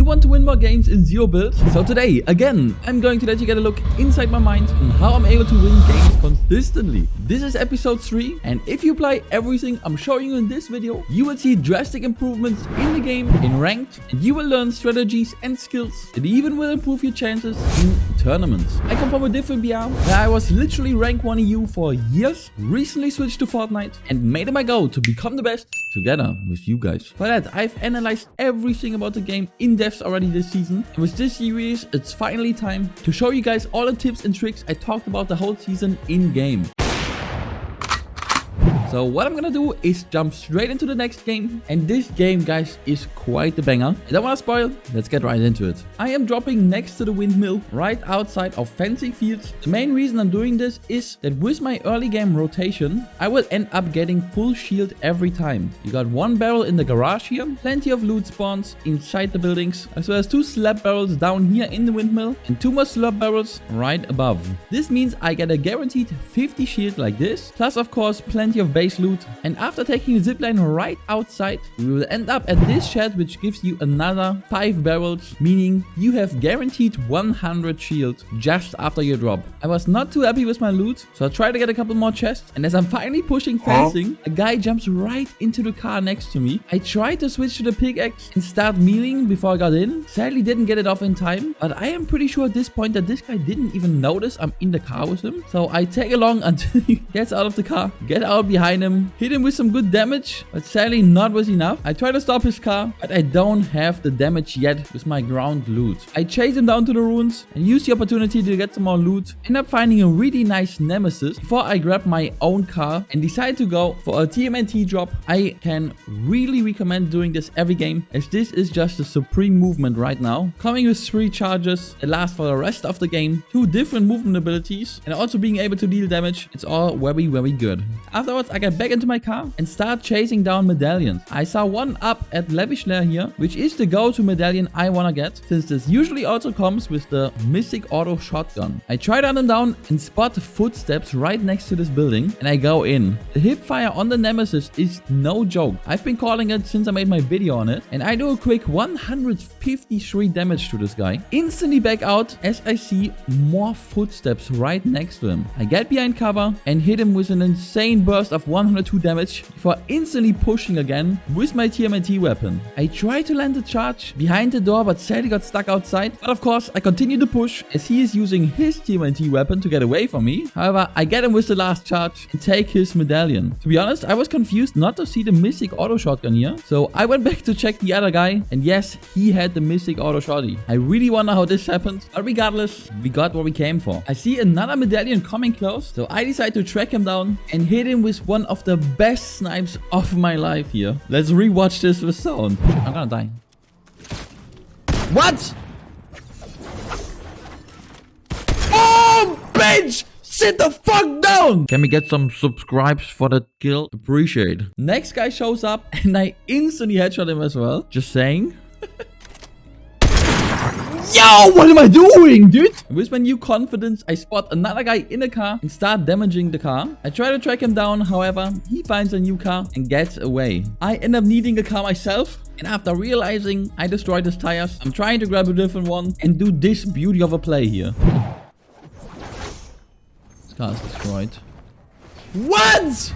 want to win more games in zero build? So today, again, I'm going to let you get a look inside my mind on how I'm able to win games consistently. This is episode 3, and if you apply everything I'm showing you in this video, you will see drastic improvements in the game, in ranked, and you will learn strategies and skills that even will improve your chances in tournaments. I come from a different BR where I was literally rank 1 EU for years, recently switched to Fortnite, and made it my goal to become the best together with you guys. For that, I've analyzed everything about the game in depth already this season, and with this series, it's finally time to show you guys all the tips and tricks I talked about the whole season in game. So what I'm gonna do is jump straight into the next game, and this game, guys, is quite a banger. I don't wanna spoil, let's get right into it. I am dropping next to the windmill, right outside of fencing fields. The main reason I'm doing this is that with my early game rotation, I will end up getting full shield every time. You got 1 barrel in the garage here, plenty of loot spawns inside the buildings, as well as 2 slab barrels down here in the windmill, and 2 more slab barrels right above. This means I get a guaranteed 50 shield like this, plus of course plenty of base loot, and after taking the zipline right outside, we will end up at this shed, which gives you another 5 barrels, meaning you have guaranteed 100 shield just after your drop. I was not too happy with my loot, so I tried to get a couple more chests, and as I'm finally pushing fencing, a guy jumps right into the car next to me. I tried to switch to the pickaxe and start mealing before I got in. Sadly didn't get it off in time, but I am pretty sure at this point that this guy didn't even notice I'm in the car with him. So I tag along until he gets out of the car, get out behind him, hit him with some good damage, but sadly not was enough. I try to stop his car, but I don't have the damage yet with my ground loot. I chase him down to the ruins and use the opportunity to get some more loot. End up finding a really nice nemesis before I grab my own car and decide to go for a TMNT drop. I can really recommend doing this every game, as this is just a supreme movement right now. Coming with 3 charges that last for the rest of the game, 2 different movement abilities, and also being able to deal damage. It's all very, very good. Afterwards, I get back into my car and start chasing down medallions. I saw one up at Lavish Lair here, which is the go-to medallion I wanna get, since this usually also comes with the Mystic Auto Shotgun. I try to hunt him down and spot the footsteps right next to this building, and I go in. The hip fire on the nemesis is no joke. I've been calling it since I made my video on it, and I do a quick 153 damage to this guy. Instantly back out as I see more footsteps right next to him. I get behind cover and hit him with an insane burst of 102 damage before instantly pushing again with my TMNT weapon. I tried to land a charge behind the door, but sadly got stuck outside. But of course, I continue to push as he is using his TMNT weapon to get away from me. However, I get him with the last charge and take his medallion. To be honest, I was confused not to see the Mystic Auto Shotgun here, so I went back to check the other guy, and yes, he had the Mystic Auto Shotty. I really wonder how this happened, but regardless, we got what we came for. I see another medallion coming close, so I decide to track him down and hit him with one of the best snipes of my life here. Let's rewatch this with sound. I'm gonna die. What? Oh, bitch! Sit the fuck down! Can we get some subscribes for that kill? Appreciate. Next guy shows up and I instantly headshot him as well. Just saying. Yo, what am I doing, dude? With my new confidence, I spot another guy in a car and start damaging the car. I try to track him down, however, he finds a new car and gets away. I end up needing a car myself, and after realizing I destroyed his tires, I'm trying to grab a different one and do this beauty of a play here. This car is destroyed. What?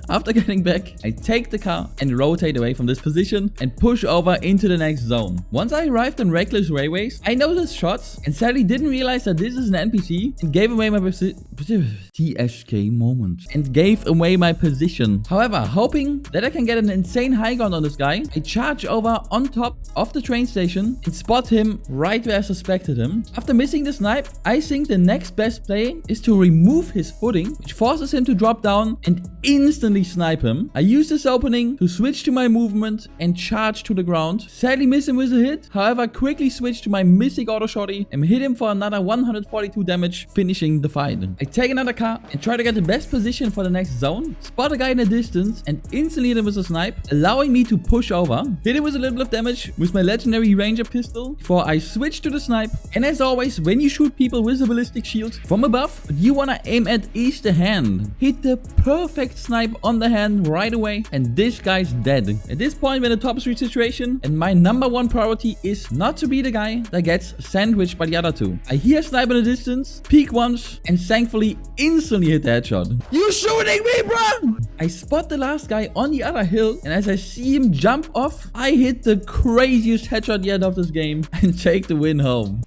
After getting back, I take the car and rotate away from this position and push over into the next zone. Once I arrived on Reckless Railways, I noticed shots and sadly didn't realize that this is an NPC and gave away my TSK moment and gave away my position. However, hoping that I can get an insane high ground on this guy, I charge over on top of the train station and spot him right where I suspected him. After missing the snipe, I think the next best play is to remove his footing, which forces him to drop down and instantly snipe him. I use this opening to switch to my movement and charge to the ground. Sadly miss him with a hit. However, quickly switch to my Mystic Auto Shotty and hit him for another 142 damage, finishing the fight. I take another car and try to get the best position for the next zone. Spot a guy in the distance and instantly hit him with a snipe, allowing me to push over. Hit him with a little bit of damage with my legendary Ranger pistol before I switch to the snipe. And as always, when you shoot people with a ballistic shield from above, what you wanna aim at is the hand. Hit the perfect snipe on the hand right away, and this guy's dead. At this point, we're in a top 3 situation, and my number 1 priority is not to be the guy that gets sandwiched by the other 2. I hear a snipe in the distance, peek once, and thankfully instantly hit the headshot. You shooting me, bro? I spot the last guy on the other hill, and as I see him jump off, I hit the craziest headshot yet of this game and take the win home.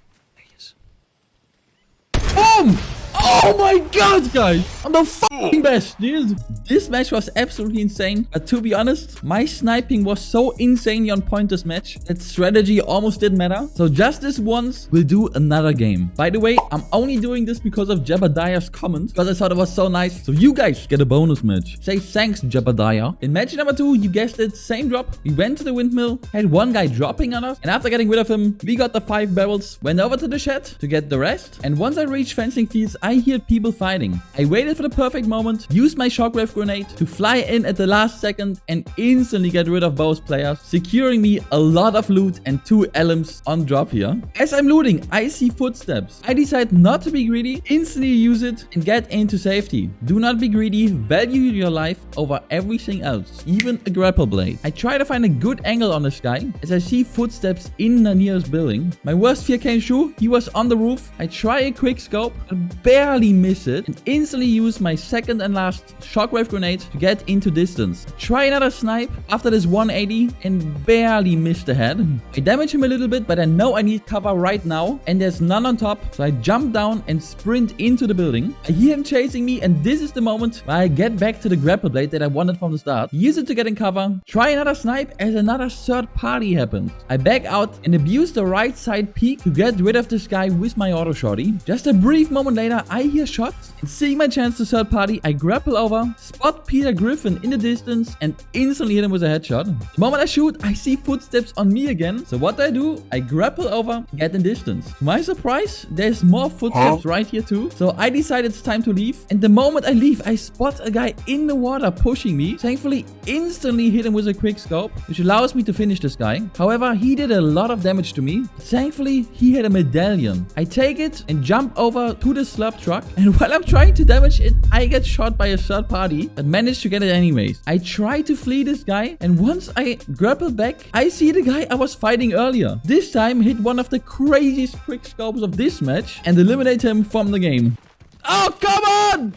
Boom! Oh my god, guys! I'm the fucking best, dude. This match was absolutely insane. But to be honest, my sniping was so insanely on point this match that strategy almost didn't matter. So just this once, we'll do another game. By the way, I'm only doing this because of Jebediah's comment, because I thought it was so nice. So you guys get a bonus match. Say thanks, Jebediah. In match number 2, you guessed it, same drop. We went to the windmill, had one guy dropping on us, and after getting rid of him, we got the 5 barrels, went over to the shed to get the rest. And once I reached fencing fields, I hear people fighting. I waited for the perfect moment, used my shockwave grenade to fly in at the last second and instantly get rid of both players, securing me a lot of loot and 2 LMs on drop here. As I'm looting, I see footsteps. I decide not to be greedy, instantly use it and get into safety. Do not be greedy, value your life over everything else, even a grapple blade. I try to find a good angle on this guy as I see footsteps in the nearest building. My worst fear came true, he was on the roof. I try a quick scope, but barely miss it and instantly use my second and last shockwave grenade to get into distance. Try another snipe after this 180 and barely miss the head. I damage him a little bit, but I know I need cover right now and there's none on top, so I jump down and sprint into the building. I hear him chasing me and this is the moment where I get back to the grapple blade that I wanted from the start. Use it to get in cover. Try another snipe as another third party happens. I back out and abuse the right side peek to get rid of this guy with my auto shotty. Just a brief moment later, I hear shots and seeing my chance to third party, I grapple over, spot Peter Griffin in the distance and instantly hit him with a headshot. The moment I shoot, I see footsteps on me again. So what do? I grapple over, get in distance. To my surprise, there's more footsteps right here too. So I decide it's time to leave. And the moment I leave, I spot a guy in the water pushing me. Thankfully, instantly hit him with a quick scope, which allows me to finish this guy. However, he did a lot of damage to me. Thankfully, he had a medallion. I take it and jump over to the slurp truck. And while I'm trying to damage it, I get shot by a third party, but managed to get it anyways. I try to flee this guy, and once I grapple back, I see the guy I was fighting earlier. This time, hit one of the craziest quick scopes of this match and eliminate him from the game. Oh, come on!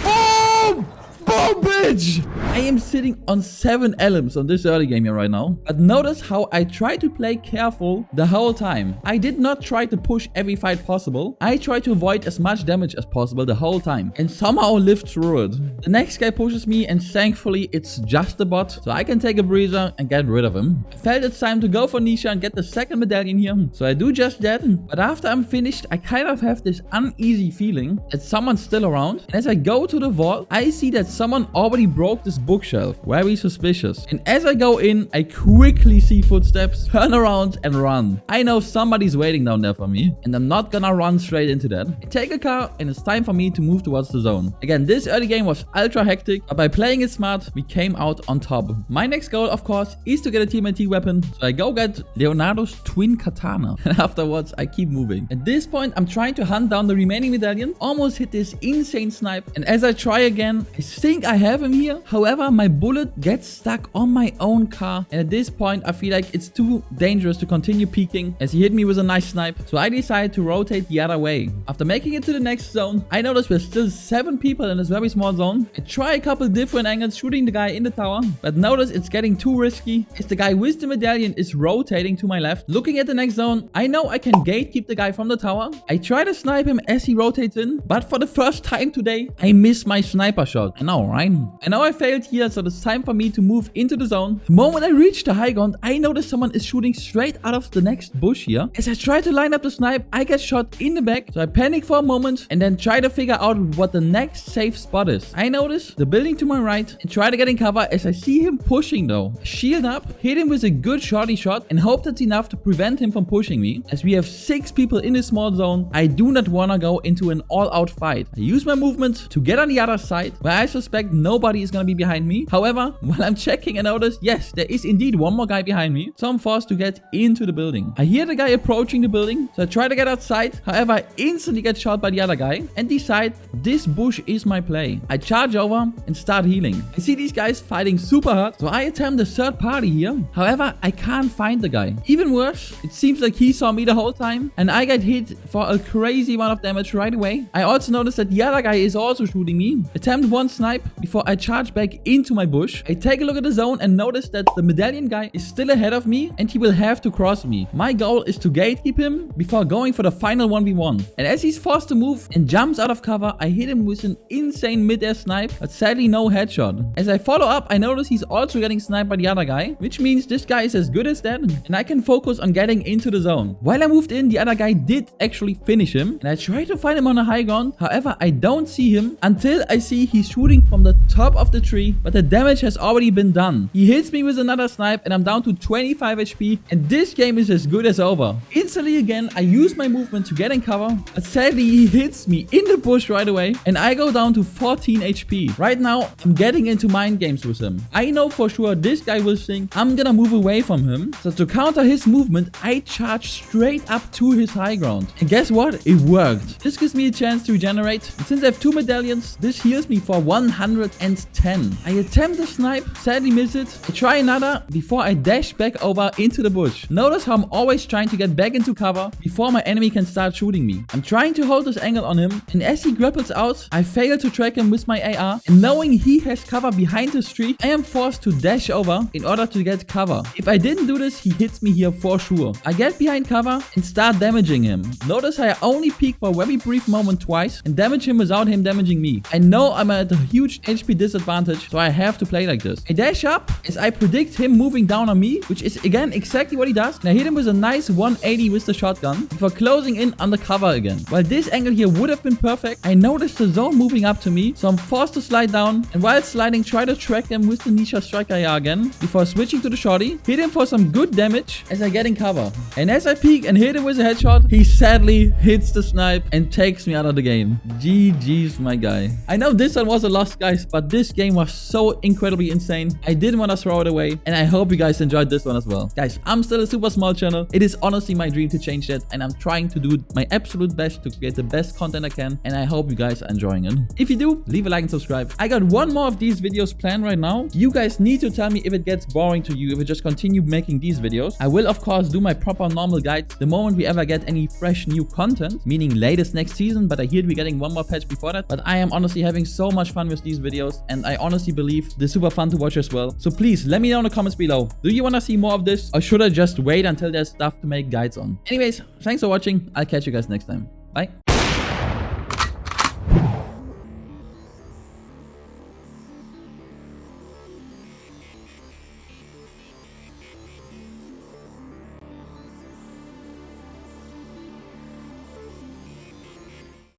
Boom! Boom, bitch! I am sitting on 7 LMs on this early game here right now. But notice how I try to play careful the whole time. I did not try to push every fight possible. I tried to avoid as much damage as possible the whole time. And somehow lived through it. The next guy pushes me and thankfully it's just a bot. So I can take a breather and get rid of him. I felt it's time to go for Nisha and get the second medallion here. So I do just that. But after I'm finished, I kind of have this uneasy feeling that someone's still around. And as I go to the vault, I see that someone already broke this bookshelf. Very suspicious. And as I go in, I quickly see footsteps, turn around and run. I know somebody's waiting down there for me, and I'm not gonna run straight into that. I take a car and it's time for me to move towards the zone. Again, this early game was ultra hectic, but by playing it smart, we came out on top. My next goal, of course, is to get a TMNT weapon. So I go get Leonardo's twin katana. And afterwards, I keep moving. At this point, I'm trying to hunt down the remaining medallion. Almost hit this insane snipe. And as I try again, I think I have him here. However, my bullet gets stuck on my own car. And at this point, I feel like it's too dangerous to continue peeking as he hit me with a nice snipe. So I decide to rotate the other way. After making it to the next zone, I notice we're still 7 people in this very small zone. I try a couple different angles shooting the guy in the tower. But notice it's getting too risky as the guy with the medallion is rotating to my left. Looking at the next zone, I know I can gatekeep the guy from the tower. I try to snipe him as he rotates in. But for the first time today, I miss my sniper shot. I know, right? I know I failed here, so it's time for me to move into the zone. The moment I reach the high ground, I notice someone is shooting straight out of the next bush here. As I try to line up the snipe, I get shot in the back. So I panic for a moment and then try to figure out what the next safe spot is. I notice the building to my right and try to get in cover as I see him pushing though. Shield up, hit him with a good shotty shot and hope that's enough to prevent him from pushing me. As we have 6 people in this small zone, I do not want to go into an all-out fight. I use my movement to get on the other side where I suspect expect nobody is gonna be behind me. However, while I'm checking, I notice, yes, there is indeed one more guy behind me. So I'm forced to get into the building. I hear the guy approaching the building, so I try to get outside. However, I instantly get shot by the other guy and decide this bush is my play. I charge over and start healing. I see these guys fighting super hard, so I attempt a third party here. However, I can't find the guy. Even worse, it seems like he saw me the whole time and I get hit for a crazy amount of damage right away. I also notice that the other guy is also shooting me. Attempt one snipe before I charge back into my bush. I take a look at the zone and notice that the medallion guy is still ahead of me and he will have to cross me. My goal is to gatekeep him before going for the final 1v1. And as he's forced to move and jumps out of cover, I hit him with an insane mid-air snipe, but sadly no headshot. As I follow up, I notice he's also getting sniped by the other guy, which means this guy is as good as dead and I can focus on getting into the zone. While I moved in, the other guy did actually finish him and I try to find him on a high ground. However, I don't see him until I see he's shooting from the top of the tree, but the damage has already been done. He hits me with another snipe and I'm down to 25 HP and this game is as good as over. Instantly again, I use my movement to get in cover, but sadly he hits me in the bush right away and I go down to 14 HP. Right now, I'm getting into mind games with him. I know for sure this guy will think I'm gonna move away from him, so to counter his movement, I charge straight up to his high ground. And guess what? It worked. This gives me a chance to regenerate. And since I have 2 medallions, this heals me for 110. I attempt a snipe, sadly miss it. I try another before I dash back over into the bush. Notice how I'm always trying to get back into cover before my enemy can start shooting me. I'm trying to hold this angle on him, and as he grapples out, I fail to track him with my AR, and knowing he has cover behind this tree, I am forced to dash over in order to get cover. If I didn't do this, he hits me here for sure. I get behind cover and start damaging him. Notice how I only peek for a very brief moment twice and damage him without him damaging me. I know I'm at a huge HP disadvantage, so I have to play like this. I dash up as I predict him moving down on me, which is again exactly what he does, and I hit him with a nice 180 with the shotgun before closing in under cover again. While this angle here would have been perfect, I noticed the zone moving up to me, so I'm forced to slide down, and while sliding, try to track him with the Nisha Striker AR again before switching to the shorty, hit him for some good damage as I get in cover. And as I peek and hit him with a headshot, he sadly hits the snipe and takes me out of the game. GG's, my guy. I know this one was a loss, guys, but this game was so incredibly insane. I didn't want to throw it away, and I hope you guys enjoyed this one as well. Guys, I'm still a super small channel. It is honestly my dream to change that, and I'm trying to do my absolute best to create the best content I can, and I hope you guys are enjoying it. If you do, leave a like and subscribe. I got one more of these videos planned right now. You guys need to tell me if it gets boring to you, if I just continue making these videos. I will, of course, do my proper normal guides the moment we ever get any fresh new content, meaning latest next season, but I hear we're getting one more patch before that. But I am honestly having so much fun with these videos, and I honestly believe they're super fun to watch as well. So please let me know in the comments below. Do you want to see more of this, or should I just wait until there's stuff to make guides on? Anyways, thanks for watching. I'll catch you guys next time. Bye.